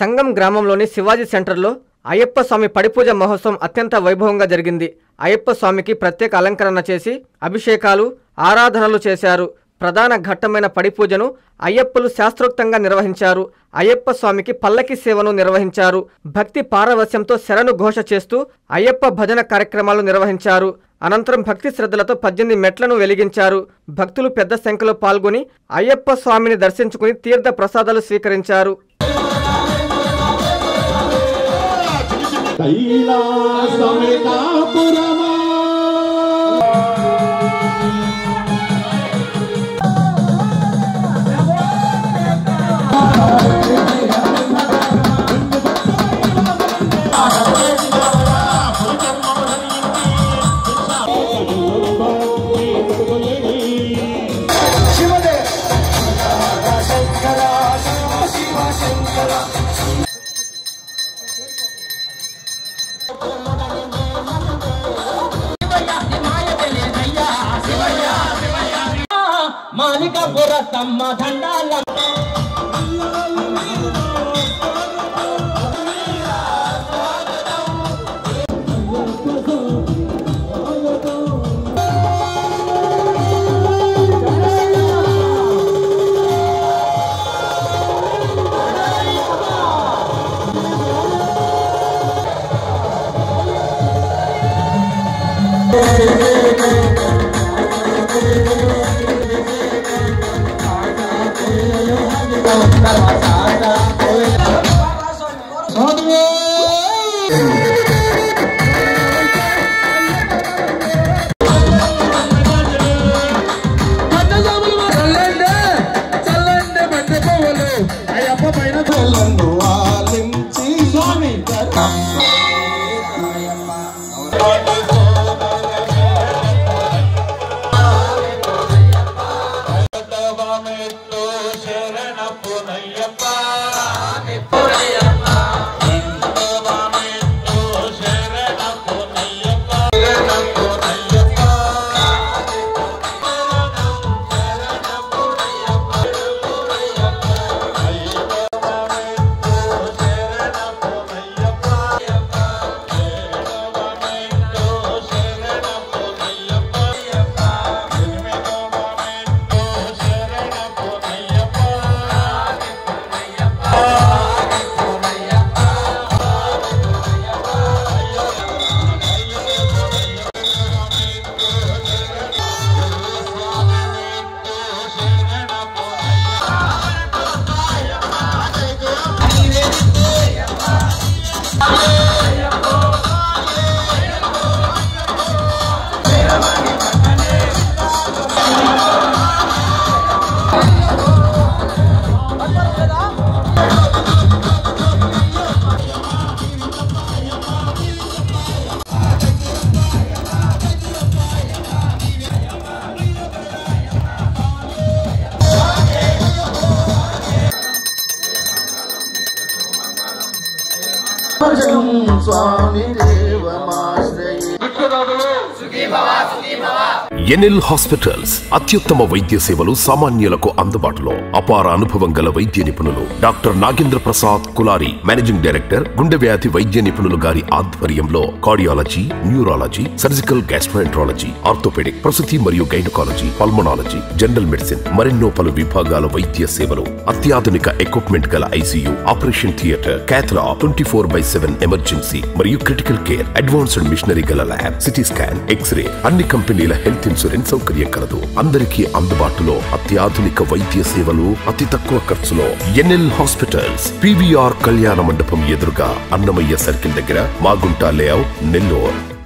సంగం గ్రామంలోని శివాజీ సెంటర్లో అయ్యప్ప స్వామి పడిపూజ మహోత్సవం అత్యంత వైభవంగా జరిగింది. అయ్యప్ప స్వామికి ప్రత్యేక అలంకరణ చేసి అభిషేకాలు, ఆరాధనలు చేశారు. ప్రధాన ఘట్టమైన పడిపూజను అయ్యప్పలు శాస్త్రోక్తంగా నిర్వహించారు. అయ్యప్ప స్వామికి పల్లకి సేవను నిర్వహించారు. భక్తి పారవస్యంతో శరణు ఘోష చేస్తూ అయ్యప్ప భజన కార్యక్రమాలు నిర్వహించారు. అనంతరం భక్తి శ్రద్ధలతో 18 మెట్లను వెలిగించారు. భక్తులు పెద్ద సంఖ్యలో పాల్గొని అయ్యప్ప స్వామిని దర్శించుకుని తీర్థ ప్రసాదాలు స్వీకరించారు. మాలికాపుర తమ్మ దండాల ఎన్ఎల్ హాస్పిటల్స్ అత్యుత్తమ వైద్య సేవలు సామాన్యులకు అందుబాటులో. అపార అనుభవం గల వైద్య నిపుణులు doctor Nagendra Prasad Kulari, managing director, గుండె వ్యాధి వైద్య నిపుణులు గారి ఆధ్వర్యంలో cardiology, neurology, surgical gastroenterology, orthopedic, ప్రసూతి మరియు గైనకాలజీ, పల్మనాలజీ, జనరల్ మెడిసిన్ మరెన్నో పలు విభాగాల వైద్య సేవలు. అత్యాధునిక ఎక్విప్మెంట్ గల ICU, operation theatre, cath lab, 24/7 emergency మరియు క్రిటికల్ కేర్, అడ్వాన్స్డ్ మిషనరీ గల ల్యాబ్, సిటీ స్కాన్, ఎక్స్రే, అన్ని కంపెనీల హెల్త్ ఇన్సూరెన్స్ సౌకర్యం కలదు. అందరికీ అందుబాటులో అత్యాధునిక వైద్య సేవలు అతి తక్కువ ఖర్చులో. ఎన్ఎల్ హాస్పిటల్స్, పివిఆర్ కళ్యాణ మండపం ఎదురుగా, అన్నమయ్య సర్కిల్ దగ్గర, మాగుంట లేఅవుట్, నెల్లూరు.